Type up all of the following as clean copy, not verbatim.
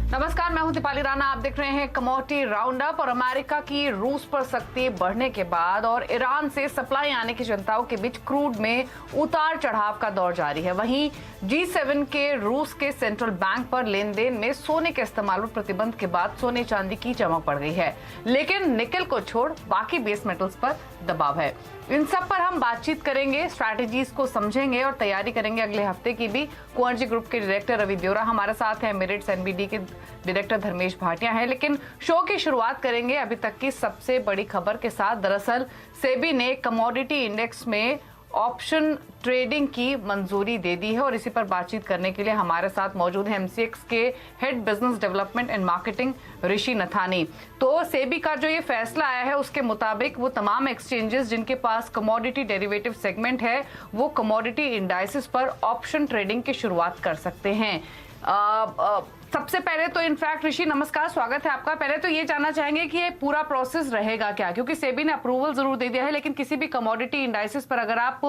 नमस्कार, मैं हूं दीपाली राणा। आप देख रहे हैं कमोडिटी राउंड अप। और अमेरिका की रूस पर सख्ती बढ़ने के बाद और ईरान से सप्लाई आने की चिंताओं के बीच क्रूड में उतार चढ़ाव का दौर जारी है। वहीं G7 के रूस के सेंट्रल बैंक पर लेन देन में सोने के इस्तेमाल पर प्रतिबंध के बाद सोने चांदी की चमक बढ़ गई है, लेकिन निकल को छोड़ बाकी बेस मेटल्स पर दबाव है। इन सब पर हम बातचीत करेंगे, स्ट्रैटेजीज को समझेंगे और तैयारी करेंगे अगले हफ्ते की भी। कुंवर ग्रुप के डायरेक्टर रवि देवरा हमारे साथ हैं, मेरिट्स एनबीडी के डायरेक्टर धर्मेश भाटिया हैं। लेकिन शो की शुरुआत करेंगे अभी तक की सबसे बड़ी खबर के साथ। दरअसल सेबी ने कमोडिटी इंडेक्स में ऑप्शन ट्रेडिंग की मंजूरी दे दी है और इसी पर बातचीत करने के लिए हमारे साथ मौजूद है MCX के head business development and marketing Rishi Nathani. तो सेबी का जो ये फैसला आया है उसके मुताबिक वो तमाम एक्सचेंजेस जिनके पास कमोडिटी डेरिवेटिव सेगमेंट है वो कमोडिटी इंडाइसेस पर ऑप्शन ट्रेडिंग की शुरुआत कर सकते हैं। सबसे पहले तो इनफैक्ट ऋषि नमस्कार, स्वागत है आपका। पहले तो ये जानना चाहेंगे कि ये पूरा प्रोसेस रहेगा क्या, क्योंकि सेबी ने अप्रूवल जरूर दे दिया है लेकिन किसी भी कमोडिटी इंडाइसेस पर अगर आप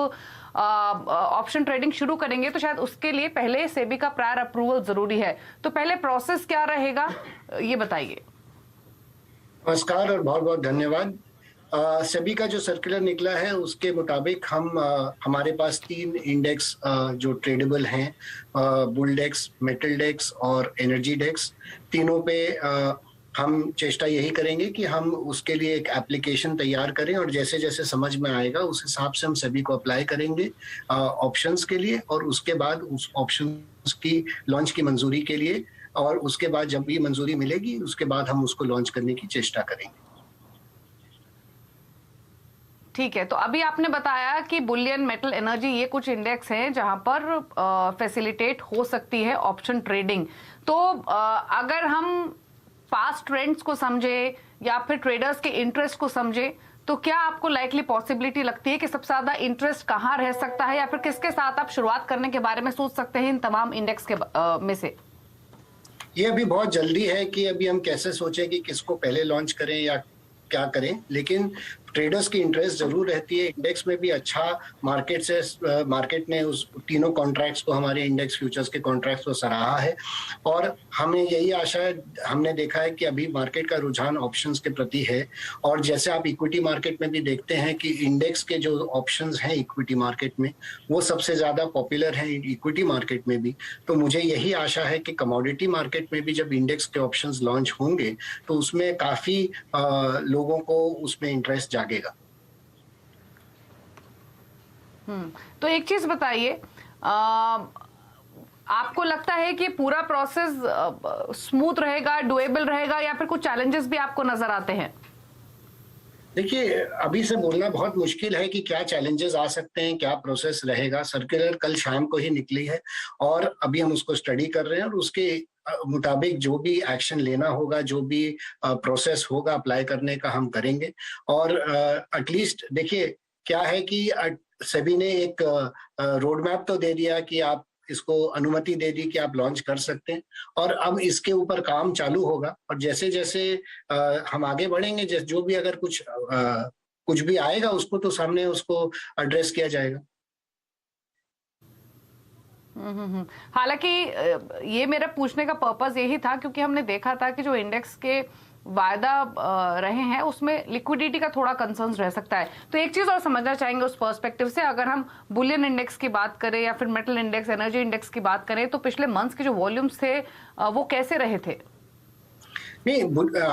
ऑप्शन ट्रेडिंग शुरू करेंगे तो शायद उसके लिए पहले सेबी का प्रायर अप्रूवल जरूरी है। तो पहले प्रोसेस क्या रहेगा ये बताइए। नमस्कार और बहुत बहुत धन्यवाद। सेबी का जो सर्कुलर निकला है उसके मुताबिक हमारे पास 3 इंडेक्स जो ट्रेडेबल हैं, बुल डेक्स, मेटल डेक्स और एनर्जी डेक्स, तीनों पे हम चेष्टा यही करेंगे कि हम उसके लिए एक एप्लीकेशन तैयार करें और जैसे जैसे समझ में आएगा उस हिसाब से हम सभी को अप्लाई करेंगे ऑप्शंस के लिए और उसके बाद उस ऑप्शंस की लॉन्च की मंजूरी के लिए, और उसके बाद जब भी मंजूरी मिलेगी उसके बाद हम उसको लॉन्च करने की चेष्टा करेंगे। ठीक है, तो अभी आपने बताया कि बुलियन, मेटल, एनर्जी ये कुछ इंडेक्स हैं जहां पर फैसिलिटेट हो सकती है ऑप्शन ट्रेडिंग। तो अगर हम पास्ट ट्रेंड्स को समझे या फिर ट्रेडर्स के इंटरेस्ट को समझे तो क्या आपको लाइकली पॉसिबिलिटी लगती है कि सबसे ज्यादा इंटरेस्ट कहां रह सकता है या फिर किसके साथ आप शुरुआत करने के बारे में सोच सकते हैं इन तमाम इंडेक्स के में से? ये अभी बहुत जल्दी है कि अभी हम कैसे सोचें कि किसको पहले लॉन्च करें या क्या करें, लेकिन ट्रेडर्स की इंटरेस्ट जरूर रहती है। इंडेक्स में भी अच्छा मार्केट ने उस तीनों कॉन्ट्रैक्ट्स को, हमारे इंडेक्स फ्यूचर्स के कॉन्ट्रैक्ट्स को सराहा है और हमें यही आशा है। हमने देखा है कि अभी मार्केट का रुझान ऑप्शंस के प्रति है और जैसे आप इक्विटी मार्केट में भी देखते हैं कि इंडेक्स के जो ऑप्शंस हैं इक्विटी मार्केट में वो सबसे ज्यादा पॉपुलर हैं इक्विटी मार्केट में भी। तो मुझे यही आशा है कि कमोडिटी मार्केट में भी जब इंडेक्स के ऑप्शंस लॉन्च होंगे तो उसमें काफी लोगों को उसमें इंटरेस्ट जागेगा। तो एक चीज बताइए, आपको लगता है कि पूरा प्रोसेस स्मूथ रहेगा, डुएबल रहेगा या फिर कुछ चैलेंजेस भी आपको नजर आते हैं? देखिए, अभी से बोलना बहुत मुश्किल है कि क्या चैलेंजेस आ सकते हैं, क्या प्रोसेस रहेगा। सर्कुलर कल शाम को ही निकली है और अभी हम उसको स्टडी कर रहे हैं और उसके मुताबिक जो भी एक्शन लेना होगा, जो भी प्रोसेस होगा अप्लाई करने का, हम करेंगे। और एटलीस्ट देखिए क्या है कि सेबी ने एक रोड मैप तो दे दिया कि आप इसको अनुमति दे दी कि आप लॉन्च कर सकते हैं और अब इसके ऊपर काम चालू होगा और जैसे जैसे हम आगे बढ़ेंगे, जो भी अगर कुछ भी आएगा उसको तो सामने उसको एड्रेस किया जाएगा। हालांकि ये मेरा पूछने का पर्पस यही था क्योंकि हमने देखा था कि जो इंडेक्स के वायदा रहे हैं उसमें लिक्विडिटी का थोड़ा कंसर्न रह सकता है। तो एक चीज और समझना चाहेंगे उस पर्सपेक्टिव से, अगर हम बुलियन इंडेक्स की बात करें या फिर मेटल इंडेक्स, एनर्जी इंडेक्स की बात करें तो पिछले मंथ्स के जो वॉल्यूम्स थे वो कैसे रहे थे? नहीं,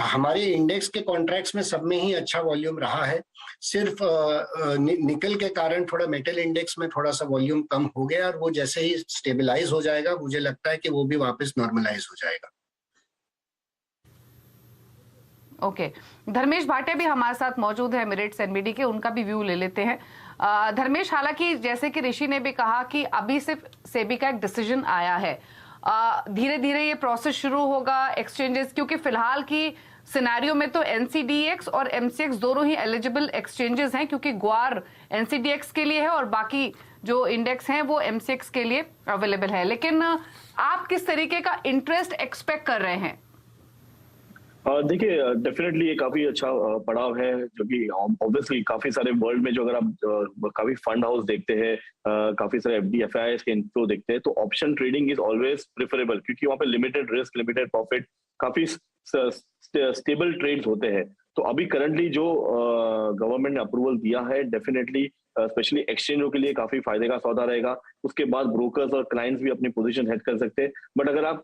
हमारे इंडेक्स के कॉन्ट्रैक्ट्स में सब में ही अच्छा वॉल्यूम रहा है। सिर्फ निकल के कारण थोड़ा मेटल इंडेक्स में थोड़ा सा वॉल्यूम कम हो गया और वो जैसे ही स्टेबलाइज हो जाएगा मुझे लगता है कि वो भी वापस नॉर्मलाइज हो जाएगा। ओके, धर्मेश भाटिया भी हमारे साथ मौजूद है मेरिट्स एनबीडी के, उनका भी व्यू ले लेते हैं। धर्मेश, हालांकि जैसे कि ऋषि ने भी कहा कि अभी सिर्फ सेबी का एक डिसीजन आया है, धीरे धीरे ये प्रोसेस शुरू होगा एक्सचेंजेस, क्योंकि फिलहाल की सिनेरियो में तो NCDX और MCX दोनों ही एलिजिबल एक्सचेंजेस हैं क्योंकि ग्वार NCDX के लिए है और बाकी जो इंडेक्स हैं वो MCX के लिए अवेलेबल है। लेकिन आप किस तरीके का इंटरेस्ट एक्सपेक्ट कर रहे हैं? देखिए, डेफिनेटली ये काफी अच्छा पड़ाव है, जो कि ऑब्वियसली काफी सारे वर्ल्ड में, जो अगर आप काफी फंड हाउस देखते हैं, काफी सारे एफडी एफआईआईस के इनफ्लो देखते हैं, तो option trading is always preferable, क्योंकि वहाँ पे लिमिटेड रिस्क, लिमिटेड प्रॉफिट, काफी स्टेबल ट्रेड्स होते हैं। तो अभी करंटली जो गवर्नमेंट ने अप्रूवल दिया है, डेफिनेटली स्पेशली एक्सचेंजों के लिए काफी फायदे का सौदा रहेगा। उसके बाद ब्रोकर्स और क्लाइंट्स भी अपनी पोजीशन हेड कर सकते हैं। बट अगर आप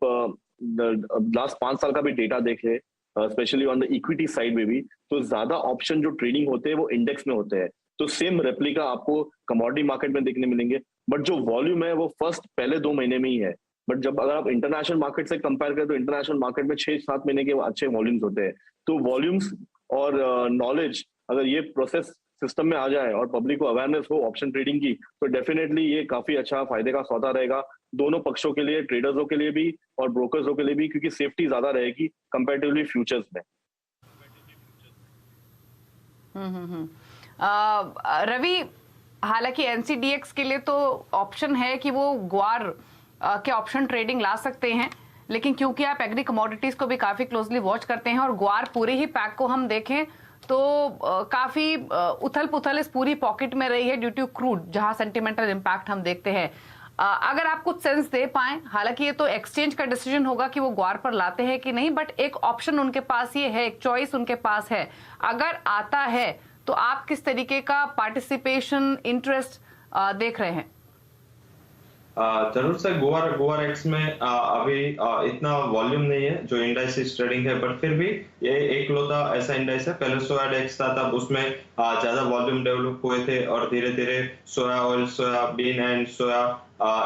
लास्ट 5 साल का भी डेटा देखें, specially on the equity side में भी, तो ज्यादा ऑप्शन जो ट्रेडिंग होते हैं वो इंडेक्स में होते हैं। तो सेम रेप्लिका आपको कमोडिटी मार्केट में देखने मिलेंगे, बट जो वॉल्यूम है वो पहले 2 महीने में ही है। बट जब अगर आप इंटरनेशनल मार्केट से कंपेयर करें, तो इंटरनेशनल मार्केट में 6-7 महीने के अच्छे वॉल्यूम्स होते हैं। तो वॉल्यूम्स और नॉलेज, अगर ये प्रोसेस सिस्टम में आ जाए और पब्लिक को अवेयरनेस हो ऑप्शन ट्रेडिंग की, तो डेफिनेटली ये काफी अच्छा फायदे का सौदा रहेगा दोनों पक्षों के लिए, ट्रेडर्सों के लिए भी और ब्रोकर्सों के लिए भी, क्योंकि सेफ्टी ज्यादा रहेगी कंपैरेटिवली फ्यूचर्स में। रवि, हालांकि एनसीडीएक्स के लिए तो ऑप्शन है कि वो ग्वार के ऑप्शन ट्रेडिंग ला सकते हैं, लेकिन क्योंकि आप एग्री कमोडिटीज को भी काफी क्लोजली वॉच करते हैं और ग्वार पूरे ही पैक को हम देखें तो काफी उथल पुथल इस पूरी पॉकेट में रही है ड्यू टू क्रूड, जहां सेंटिमेंटल इम्पैक्ट हम देखते हैं। अगर आप कुछ सेंस दे पाए, हालांकि ये तो एक्सचेंज का डिसीजन होगा कि वो ग्वार पर लाते हैं कि नहीं, बट एक ऑप्शन उनके पास ये है, एक चॉइस उनके पास है। अगर आता है तो आप किस तरीके का पार्टिसिपेशन इंटरेस्ट देख रहे हैं? जरूर से गोवा एक्स में अभी इतना वॉल्यूम नहीं है जो इंडाइसिस ट्रेडिंग है, बट फिर भी ये एक लौता ऐसा इंडाइस है। पहले सोया डेक्स था, तब उसमें ज्यादा वॉल्यूम डेवलप हुए थे और धीरे धीरे soya oil, soya bean and soya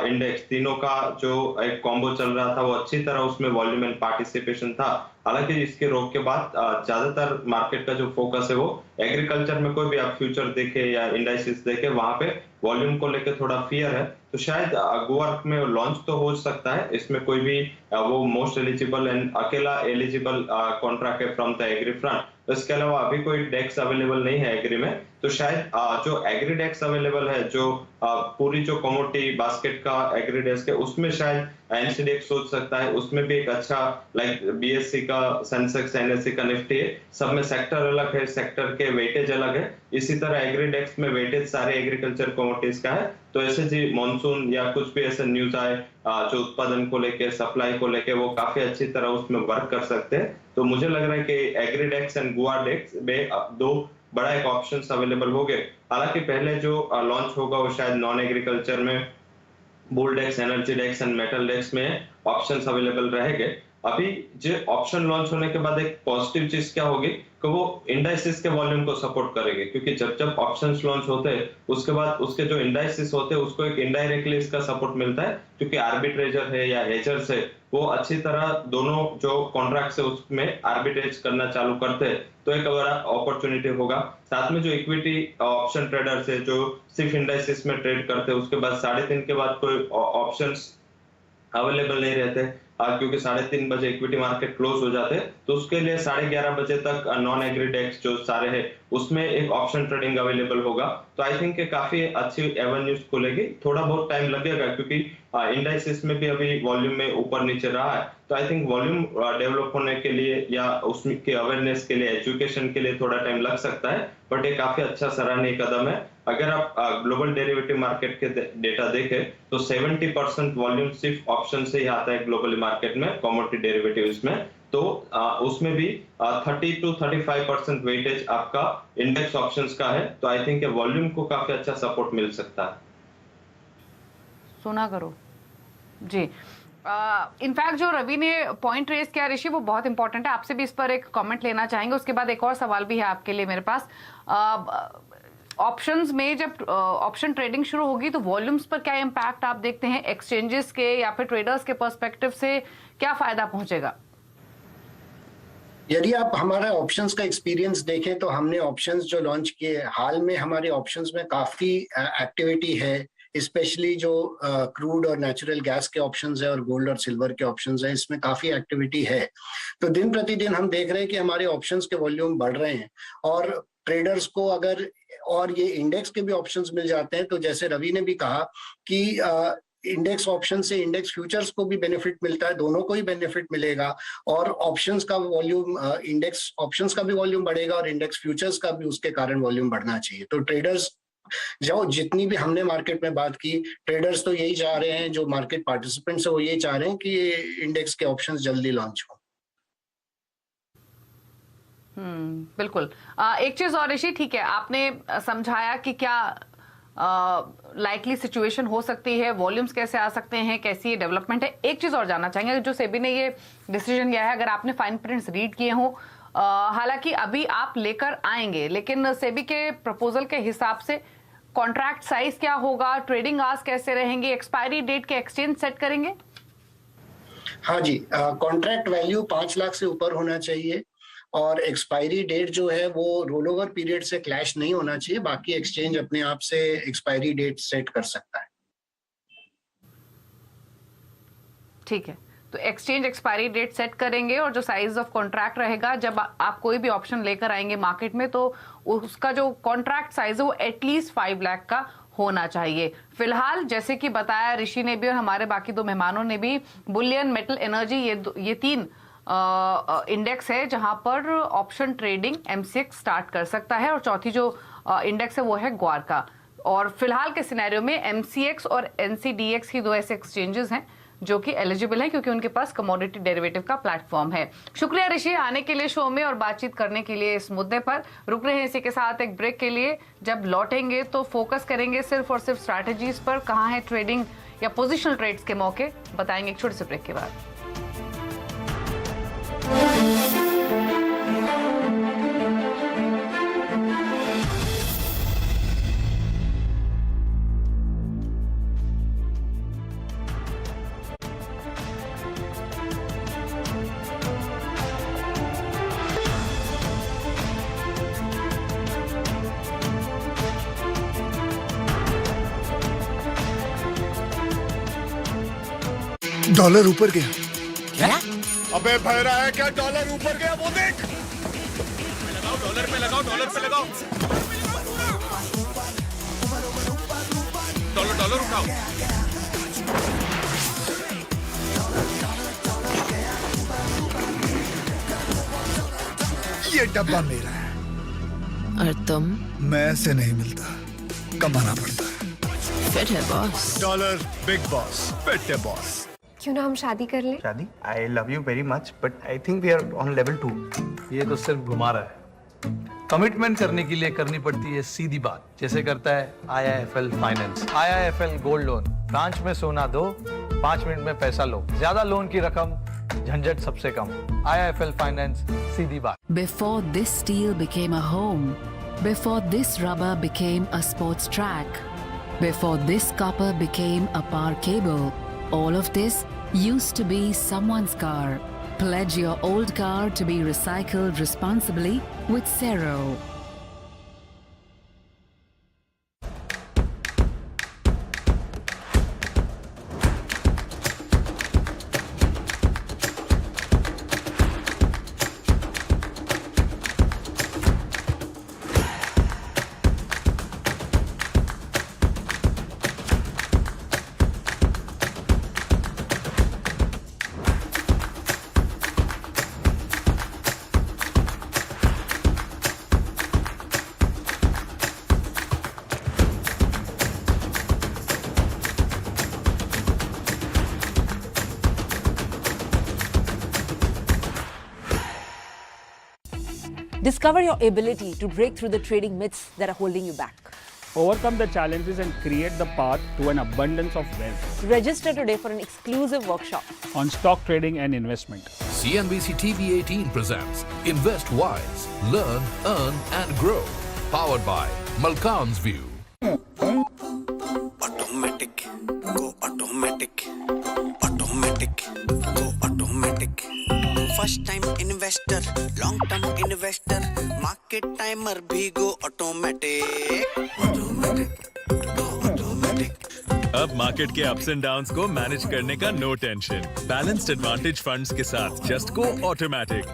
index, तीनों का जो एक कॉम्बो चल रहा था, वो अच्छी तरह उसमें वॉल्यूम एंड पार्टिसिपेशन था। हालांकि इसके रोक के बाद ज्यादातर मार्केट का जो फोकस है वो एग्रीकल्चर में, कोई भी आप फ्यूचर देखे या इंडाइसिस देखे, वहां पे वॉल्यूम को लेकर थोड़ा फियर है। तो शायद गोवा में लॉन्च तो हो सकता है, इसमें कोई भी वो मोस्ट एलिजिबल एंड अकेला एलिजिबल कॉन्ट्रैक्ट है फ्रॉम द एग्री फ्रंट। तो इसके अलावा अभी कोई डेक्स अवेलेबल नहीं है एग्री में। तो शायद जो एग्री डेक्स अवेलेबल है, जो पूरी जो कमोडिटी बास्केट का एग्री डेक्स है, उसमें शायद एनसीडीएक्स सोच सकता है। उसमें भी एक अच्छा लाइक बीएससी का, सेंसेक्स, एनएससी का, निफ्टी है, सब में सेक्टर अलग है, सेक्टर के वेटेज अलग है। इसी तरह एग्री डेक्स में वेटेज सारे एग्रीकल्चर कमोडिटीज का है। तो ऐसे जी मानसून या कुछ भी ऐसे न्यूज आए जो उत्पादन को लेके, सप्लाई को लेके, वो काफी अच्छी तरह उसमें वर्क कर सकते हैं। तो मुझे लग रहा है कि एग्री डेक्स एंड गोवा डेक्स में दो बड़ा एक ऑप्शंस अवेलेबल हो गए। हालांकि पहले जो लॉन्च होगा वो शायद नॉन एग्रीकल्चर में Bulldex, Energydex and Metaldex में ऑप्शंस अवेलेबल रहेंगे। अभी जो ऑप्शन लॉन्च होने के बाद एक पॉजिटिव चीज क्या होगी कि वो इंडाइसिस के वॉल्यूम को सपोर्ट करेंगे, क्योंकि जब जब ऑप्शंस लॉन्च होते हैं उसके बाद उसके जो इंडाइसिस होते हैं उसको एक इनडायरेक्टली इसका सपोर्ट मिलता है, क्योंकि आर्बिट्रेजर है या हेजर्स है वो अच्छी तरह दोनों जो कॉन्ट्रैक्ट्स है उसमें आर्बिट्रेज करना चालू करते हैं। तो एक बड़ा अपॉर्चुनिटी होगा। साथ में जो इक्विटी ऑप्शन ट्रेडर्स है जो सिर्फ इंडाइसिस में ट्रेड करते हैं, उसके बाद 3:30 के बाद कोई ऑप्शंस अवेलेबल नहीं रहते, क्योंकि 3:30 बजे इक्विटी मार्केट क्लोज हो जाते हैं। तो उसके लिए 11:30 बजे तक नॉन एग्री डेक्स जो सारे हैं उसमें एक ऑप्शन ट्रेडिंग अवेलेबल होगा। तो आई थिंक काफी अच्छी एवेन्यूज खुलेगी। थोड़ा बहुत टाइम लगेगा क्योंकि इंडाइसिस में भी अभी वॉल्यूम में ऊपर नीचे रहा है। तो आई थिंक वॉल्यूम डेवलप होने के लिए या उसके अवेयरनेस के लिए, एजुकेशन के लिए थोड़ा टाइम लग सकता है, बट ये काफी अच्छा सराहनीय कदम है। अगर आप ग्लोबल डेरिवेटिव मार्केट के डेटा देखें तो 70% वॉल्यूम सिर्फ ऑप्शन से ही आता है ग्लोबल मार्केट में, कमोडिटी डेरिवेटिव्स में। तो उसमें भी 30 to 35% वेटेज आपका इंडेक्स ऑप्शंस का है। तो आई थिंक वॉल्यूम को काफी अच्छा सपोर्ट मिल सकता है। सुना करो जी। इनफैक्ट जो रवि ने पॉइंट रेज किया ऋषि, वो बहुत इंपॉर्टेंट है। आपसे भी इस पर एक कमेंट लेना चाहेंगे, उसके बाद एक और सवाल भी है आपके लिए मेरे पास। ऑप्शंस में जब ऑप्शन ट्रेडिंग शुरू होगी तो वॉल्यूम्स पर क्या इम्पैक्ट आप देखते हैं? एक्सचेंजेस के या फिर ट्रेडर्स के पर्सपेक्टिव से क्या फायदा पहुंचेगा? यदि आप हमारा ऑप्शंस का एक्सपीरियंस देखें तो हमने ऑप्शंस जो लॉन्च किए हाल में, हमारे ऑप्शंस में काफी एक्टिविटी है, स्पेशली जो क्रूड और नेचुरल गैस के ऑप्शंस है और गोल्ड और सिल्वर के ऑप्शंस है, इसमें काफी एक्टिविटी है। तो दिन प्रतिदिन हम देख रहे हैं कि हमारे ऑप्शंस के वॉल्यूम बढ़ रहे हैं और ट्रेडर्स को अगर और ये इंडेक्स के भी ऑप्शंस मिल जाते हैं तो जैसे रवि ने भी कहा कि इंडेक्स ऑप्शन से इंडेक्स फ्यूचर्स को भी बेनिफिट मिलता है, दोनों को ही बेनिफिट मिलेगा। और ऑप्शंस का वॉल्यूम, इंडेक्स ऑप्शंस का भी वॉल्यूम बढ़ेगा और इंडेक्स फ्यूचर्स का भी उसके कारण वॉल्यूम बढ़ना चाहिए। तो ट्रेडर्स जो जितनी भी हमने मार्केट में बात की, ट्रेडर्स तो यही चाह रहे हैं, जो मार्केट पार्टिसिपेंट्स है वो यही चाह रहे हैं कि इंडेक्स के ऑप्शंस जल्दी लॉन्च हो। बिल्कुल। एक चीज और ऋषि, ठीक है, आपने समझाया कि क्या लाइकली सिचुएशन हो सकती है, वॉल्यूम्स कैसे आ सकते हैं, कैसी ये डेवलपमेंट है। एक चीज और जानना चाहेंगे, जो सेबी ने ये डिसीजन लिया है, अगर आपने फाइन प्रिंट्स रीड किए हो, हालांकि अभी आप लेकर आएंगे, लेकिन सेबी के प्रपोजल के हिसाब से कॉन्ट्रैक्ट साइज क्या होगा, ट्रेडिंग आवर्स कैसे रहेंगे, एक्सपायरी डेट के एक्सचेंज सेट करेंगे? हाँ जी, कॉन्ट्रैक्ट वैल्यू 5 लाख से ऊपर होना चाहिए और एक्सपायरी डेट जो है वो रोल ओवर पीरियड से क्लैश नहीं होना चाहिए। बाकी एक्सचेंज अपने आप से एक्सपायरी डेट सेट कर सकता है। ठीक है, तो एक्सचेंज एक्सपायरी डेट सेट करेंगे और जो साइज ऑफ कॉन्ट्रैक्ट रहेगा, जब आप कोई भी ऑप्शन लेकर आएंगे मार्केट में, तो उसका जो कॉन्ट्रैक्ट साइज है वो एटलीस्ट 5 लाख का होना चाहिए। फिलहाल जैसे कि बताया ऋषि ने भी और हमारे बाकी 2 मेहमानों ने भी, बुलियन, मेटल, एनर्जी, ये 3 इंडेक्स है जहां पर ऑप्शन ट्रेडिंग एमसीएक्स स्टार्ट कर सकता है, और चौथी जो इंडेक्स है वो है ग्वार का। और फिलहाल के सिनेरियो में एमसीएक्स और एनसीडीएक्स ही 2 ऐसे एक्सचेंजेस हैं जो कि एलिजिबल हैं, क्योंकि उनके पास कमोडिटी डेरिवेटिव का प्लेटफॉर्म है। शुक्रिया ऋषि आने के लिए शो में और बातचीत करने के लिए इस मुद्दे पर। रुक रहे हैं इसी के साथ एक ब्रेक के लिए। जब लौटेंगे तो फोकस करेंगे सिर्फ और सिर्फ स्ट्रैटेजीज पर, कहां है ट्रेडिंग या पोजिशनल ट्रेड्स के मौके, बताएंगे एक छोटे से ब्रेक के बाद। डॉलर ऊपर गया। क्या? अबे भैरा है क्या? डॉलर ऊपर गया, वो देख। डॉलर पे लगाओ, डॉलर पे लगाओ, डॉलर उठाओ। ये डब्बा मेरा है। और तुम? मैं ऐसे नहीं मिलता, कमाना पड़ता है। फिट है boss. Dollar big boss, fit है बॉस। क्यों ना हम शादी कर लें? शादी? I love you very much but I think we are on level 2। ये तो सिर्फ घुमा रहा है। कमिटमेंट करने के लिए करनी पड़ती है सीधी बात, जैसे करता है IIFL finance. IIFL gold loan, branch में सोना दो, 5 मिनट में पैसा लो, ज्यादा लोन की रकम, झंझट सबसे कम। IIFL फाइनेंस, सीधी बात। Before this steel became a home, before this rubber became a sports track, before this copper became a power cable, all of this used to be someone's car. Pledge your old car to be recycled responsibly with Cero. Discover your ability to break through the trading myths that are holding you back. Overcome the challenges and create the path to an abundance of wealth. Register today for an exclusive workshop on stock trading and investment. CNBC TV 18 presents Invest Wise, Learn, Earn and Grow. Powered by Malkan's View. Automatic, go automatic. Automatic, go automatic. First time investor, long term investor, market timer भी go automatic. Automatic, go automatic. अब market के ups and downs को manage करने का no tension. Balanced advantage funds के साथ just go automatic.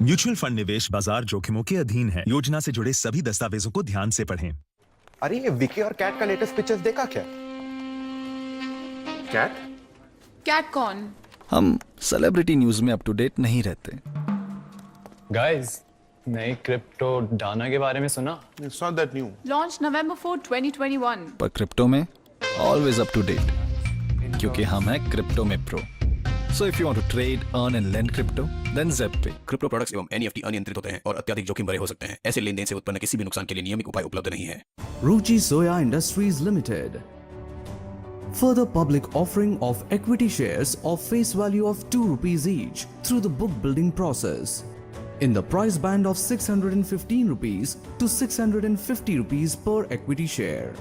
Mutual fund निवेश बाजार जोखिमों के अधीन है। योजना से जुड़े सभी दस्तावेजों को ध्यान से पढ़ें। अरे ये विकी और कैट का लेटेस्ट पिक्चर्स देखा क्या? कैट? कैट कौन? हम सेलिब्रिटी न्यूज में अप टू डेट नहीं रहते। गाइस, नए क्रिप्टो डाना के बारे में सुना? It's not that new. Launch November 4, 2021। पर क्रिप्टो में ऑलवेज अप टू डेट, क्योंकि हम हैं क्रिप्टो में pro. So if you want to trade, earn and lend crypto, then Zeppay. Crypto products एवं NEFT अनियंत्रित होते हैं और अत्यधिक जोखिम भरे हो सकते हैं। ऐसे लेनदेन से उत्पन्न किसी भी नुकसान के लिए नियमित उपाय उपलब्ध नहीं है। Ruchi Soya Industries Limited. Further public offering of equity shares of face value of 2 rupees each through the book building process in the price band of 615 rupees to 650 rupees per equity share.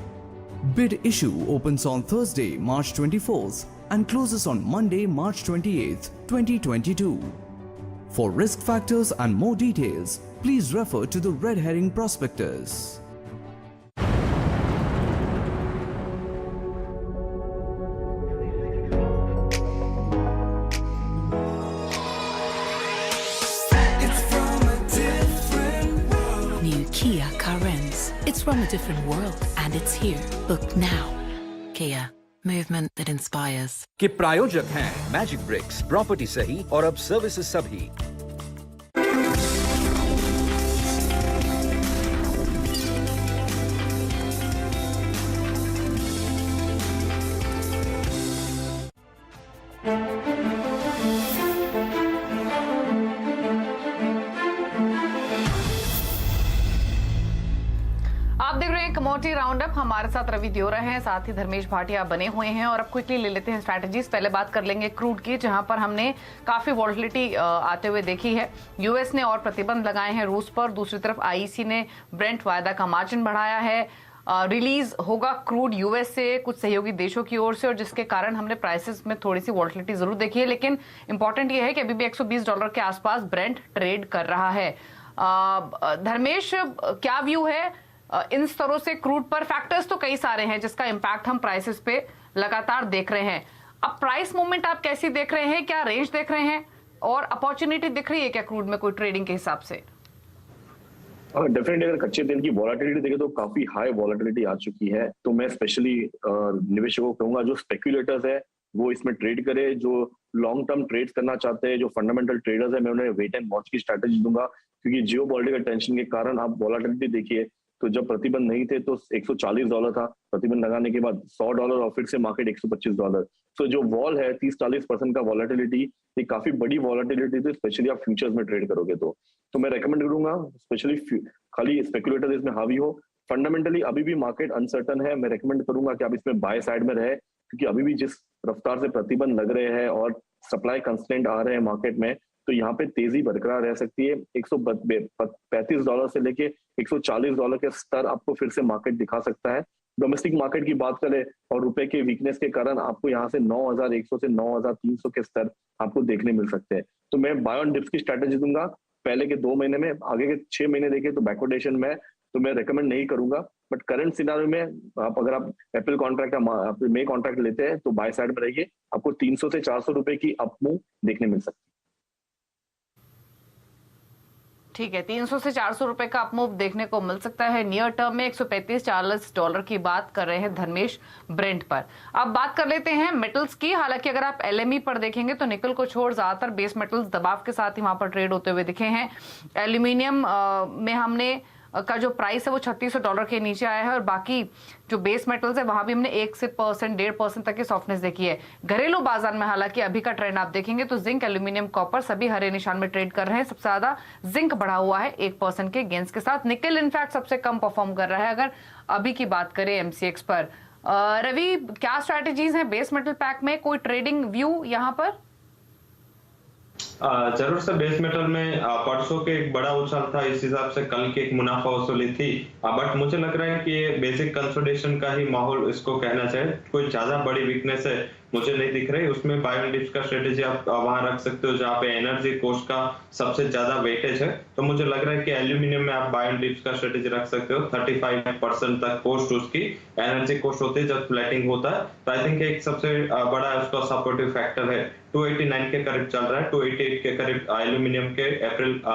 Bid issue opens on Thursday, March 24th and closes on Monday, March 28th, 2022. For risk factors and more details, please refer to the red herring prospectus. New Kia Carens. It's from a different world and it's here. Book now. Kia. Movement that inspires. के प्रायोजक हैं magic BRICS, property सही और अब services सभी। आप देख रहे हैं कमोडिटी राउंड अप। हमारे साथ रवि दियोरा हैं, साथ ही धर्मेश भाटिया बने हुए हैं। और अब क्विकली ले लेते हैं स्ट्रैटेजीज। पहले बात कर लेंगे क्रूड की, जहां पर हमने काफी वॉलेटिलिटी आते हुए देखी है। यूएस ने और प्रतिबंध लगाए हैं रूस पर, दूसरी तरफ आईईसी ने ब्रेंट वायदा का मार्जिन बढ़ाया है। रिलीज होगा क्रूड यूएस से, कुछ सहयोगी देशों की ओर से, और जिसके कारण हमने प्राइसेस में थोड़ी सी वॉलेटिलिटी जरूर देखी है। लेकिन इंपॉर्टेंट ये है कि अभी भी $120 के आसपास ब्रेंट ट्रेड कर रहा है। धर्मेश, क्या व्यू है इन स्तरों से क्रूड पर? फैक्टर्स तो कई सारे हैं जिसका इंपैक्ट हम प्राइसेस पे लगातार देख रहे हैं। अब प्राइस मूवमेंट आप कैसी देख रहे हैं, क्या रेंज देख रहे हैं, और अपॉर्चुनिटी दिख रही है क्या क्रूड में कोई ट्रेडिंग के हिसाब से? डेफिनेटली अगर कच्चे तेल की वॉलेटिलिटी देखें तो काफी हाई वॉलेटिलिटी आ चुकी है। तो मैं स्पेशली निवेशकों को कहूंगा जो स्पेक्यूलेटर्स है वो इसमें ट्रेड करे। जो लॉन्ग टर्म ट्रेड करना चाहते हैं, जो फंडामेंटल ट्रेडर्स है, मैं उन्हें वेट एंड वॉच की स्ट्रैटेजी दूंगा, क्योंकि जियोपॉलिटिकल टेंशन के कारण आप वॉलेटिलिटी देखिए तो जब प्रतिबंध नहीं थे तो $140 था, प्रतिबंध लगाने के बाद $100 और फिर से मार्केट $125। तो जो वॉल है 30-40% का वॉलेटिलिटी, ये काफी बड़ी वॉलेटिलिटी थी, स्पेशली आप फ्यूचर्स में ट्रेड करोगे तो मैं रेकमेंड करूंगा स्पेशली खाली स्पेकुलेटर इसमें हावी हो। फंडामेंटली अभी भी मार्केट अनसर्टन है, मैं रेकमेंड करूंगा कि आप इसमें बाय साइड में रहे, क्योंकि अभी भी जिस रफ्तार से प्रतिबंध लग रहे हैं और सप्लाई कंस्ट्रेंट आ रहे हैं मार्केट में, तो यहाँ पे तेजी बरकरार रह सकती है। $135 से लेके $140 के स्तर आपको फिर से मार्केट दिखा सकता है। डोमेस्टिक मार्केट की बात करें और रुपए के वीकनेस के कारण आपको यहाँ से 9,100 से 9,300 के स्तर आपको देखने मिल सकते हैं। तो मैं बाय ऑन डिप्स की स्ट्रैटेजी दूंगा पहले के 2 महीने में। आगे के 6 महीने देखें तो बैकवर्डेशन में तो मैं रेकमेंड नहीं करूंगा, बट करंट सिनारियो में अगर आप अप्रैल कॉन्ट्रैक्ट या मई कॉन्ट्रैक्ट लेते हैं तो बाय साइड में रहिए, आपको 300 से 400 रुपए की अप मूव देखने मिल सकती है। ठीक है, 300 से 400 रुपए का अपमूव देखने को मिल सकता है। नियर टर्म में $135-40 की बात कर रहे हैं धर्मेश ब्रेंट पर। अब बात कर लेते हैं मेटल्स की। हालांकि अगर आप LME पर देखेंगे तो निकल को छोड़ ज्यादातर बेस मेटल्स दबाव के साथ ही वहां पर ट्रेड होते हुए दिखे हैं। एल्यूमिनियम में हमने का जो प्राइस है वो $3600 के नीचे आया है, और बाकी जो बेस मेटल्स है वहां भी हमने 1% तक की सॉफ्टनेस देखी है। घरेलू बाजार में हालांकि अभी का ट्रेंड आप देखेंगे तो जिंक, एल्यूमिनियम, कॉपर सभी हरे निशान में ट्रेड कर रहे हैं। सबसे ज्यादा जिंक बढ़ा हुआ है 1% के गेंस के साथ। निकल इनफैक्ट सबसे कम परफॉर्म कर रहा है अगर अभी की बात करें MCX पर। रवि, क्या स्ट्रैटेजीज हैं बेस मेटल पैक में, कोई ट्रेडिंग व्यू यहाँ पर? जरूर से बेस मेटल में परसों के एक बड़ा उछाल था, इस हिसाब से कल की एक मुनाफा वसूली थी, बट मुझे लग रहा है कि ये बेसिक कंसोलिडेशन का ही माहौल इसको कहना चाहिए। कोई ज्यादा बड़ी वीकनेस है मुझे नहीं दिख रही। उसमें बाय ऑन डिप्स का स्ट्रेटेजी आप वहां रख सकते हो जहां पे एनर्जी कोस्ट का सबसे ज्यादा वेटेज है। तो मुझे लग रहा है कि एल्यूमिनियम में आप बाय ऑन डिप्स का स्ट्रेटेजी रख सकते हो। 35% तक कोस्ट उसकी एनर्जी कोस्ट होती है जब फ्लैटिंग होता है। तो आई थिंक एक सबसे बड़ा उसका सपोर्टिव फैक्टर है। 289 के करीब चल रहा है, 288 के करीब एल्यूमिनियम के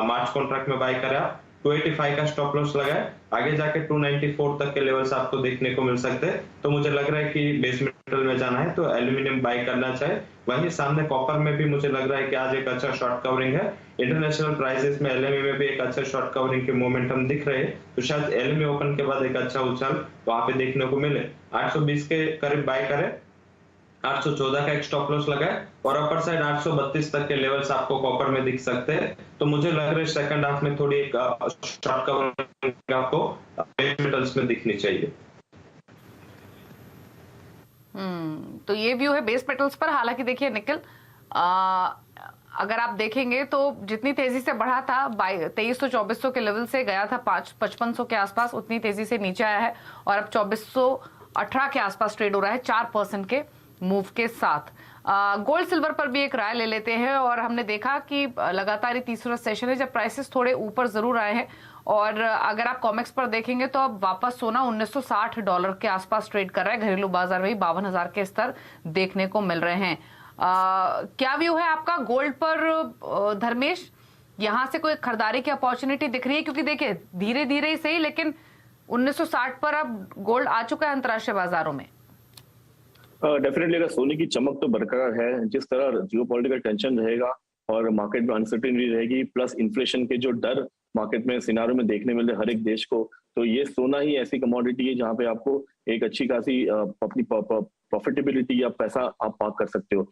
मार्च कॉन्ट्रैक्ट में बाय करें आप। 285 का स्टॉप लॉस लगाए, आगे जाके 294 तक के लेवल्स आपको देखने को मिल सकते हैं। तो मुझे लग रहा है कि बेस मेटल में जाना है तो एल्यूमिनियम बाय करना चाहिए। वहीं सामने कॉपर में भी मुझे लग रहा है कि आज एक अच्छा शॉर्ट कवरिंग है। इंटरनेशनल प्राइसेस में एलएमई में भी एक अच्छा शॉर्ट कवरिंग के मोमेंटम दिख रहे हैं, तो शायद एलएमई ओपन के बाद एक अच्छा उछाल वहां पे देखने को मिले। 820 के करीब बाय करें, 814 का एक स्टॉप लॉस लगाए और अपर साइड 832 तक के लेवल्स आपको कॉपर में दिख सकते हैं। तो मुझे लग रहा है सेकंड हाफ में थोड़ी एक शॉर्ट कवरिंग आपको बेस मेटल्स में दिखनी चाहिए। तो ये व्यू है बेस मेटल्स पर। हालांकि देखिए निकल अगर आप देखेंगे तो जितनी तेजी से बढ़ा था 2300-2400 के लेवल से गया था 5500 के आसपास, उतनी तेजी से नीचे आया है और अब 2418 के आसपास ट्रेड हो रहा है 4% के मूव के साथ। गोल्ड सिल्वर पर भी एक राय ले लेते हैं और हमने देखा कि लगातार ये तीसरा सेशन है जब प्राइसेस थोड़े ऊपर जरूर आए हैं और अगर आप कॉमेक्स पर देखेंगे तो अब वापस सोना $1960 के आसपास ट्रेड कर रहा है। घरेलू बाजार में 52,000 के स्तर देखने को मिल रहे हैं। क्या व्यू है आपका गोल्ड पर धर्मेश? यहां से कोई खरीदारी की अपॉर्चुनिटी दिख रही है? क्योंकि देखिए धीरे धीरे ही सही, लेकिन 1960 पर अब गोल्ड आ चुका है अंतर्राष्ट्रीय बाजारों में। डेफिनेटली अगर सोने की चमक तो बरकरार है, जिस तरह जियोपॉलिटिकल टेंशन रहेगा और मार्केट में अनसर्टेनिटी रहेगी, प्लस इन्फ्लेशन के जो डर मार्केट में सिनारियो में देखने मिल रहे हर एक देश को, तो ये सोना ही ऐसी कमोडिटी है जहां पे आपको एक अच्छी खासी अपनी प्रॉफिटेबिलिटी या पैसा आप पार्क कर सकते हो।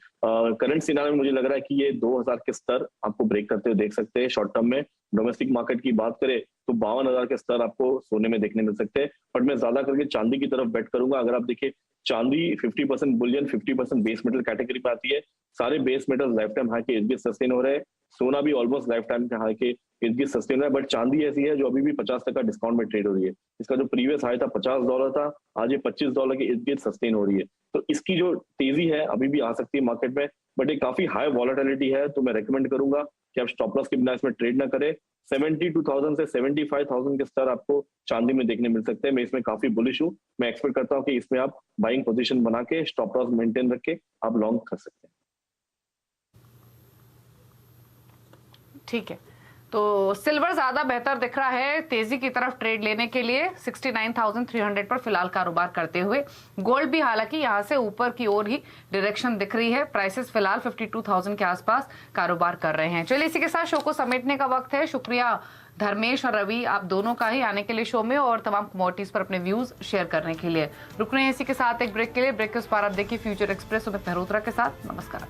करंट सिनारियो में मुझे लग रहा है कि ये 2000 के स्तर आपको ब्रेक करते हुए देख सकते हैं। शॉर्ट टर्म में डोमेस्टिक मार्केट की बात करें तो 52,000 के स्तर आपको सोने में देखने मिल सकते हैं, बट मैं ज्यादा करके चांदी की तरफ बेट करूंगा। अगर आप देखिए चांदी 50% बुलियन 50% बेस मेटल कैटेगरी में आती है। सारे base metal life time high के इर्द गिर्द सस्टेन हो रहे हैं, सोना भी ऑलमोस्ट लाइफ टाइम के हाई के इर्द गिर्द सस्टेन हो रहा है, बट चांदी ऐसी है जो अभी भी 50% डिस्काउंट में ट्रेड हो रही है। इसका जो प्रीवियस हाई था $50 था, आज ये $25 के इर्द गिर्द सस्टेन हो रही है। तो इसकी जो तेजी है अभी भी आ सकती है मार्केट में, बट ये काफी हाई वॉलेटिलिटी है, तो मैं रेकमेंड करूंगा कि आप स्टॉप लॉस के बिना इसमें ट्रेड ना करें। 72,000 से 75,000 के स्तर आपको चांदी में देखने मिल सकते हैं। मैं इसमें काफी बुलिश हूँ। मैं एक्सपेक्ट करता हूँ कि इसमें आप बाइंग पोजीशन बना के स्टॉप लॉस मेंटेन रख के आप लॉन्ग कर सकते हैं। ठीक है, तो सिल्वर ज्यादा बेहतर दिख रहा है तेजी की तरफ ट्रेड लेने के लिए 69,300 पर फिलहाल कारोबार करते हुए। गोल्ड भी हालांकि यहां से ऊपर की ओर ही डायरेक्शन दिख रही है। प्राइसेस फिलहाल 52,000 के आसपास कारोबार कर रहे हैं। चलिए इसी के साथ शो को समेटने का वक्त है। शुक्रिया धर्मेश और रवि, आप दोनों का ही आने के लिए शो में और तमाम कमोडिटीज पर अपने व्यूज शेयर करने के लिए। रुक रहे हैं इसी के साथ एक ब्रेक के लिए। ब्रेक के उस पार आप देखिए फ्यूचर एक्सप्रेस सुमित मेहरोत्रा के साथ। नमस्कार।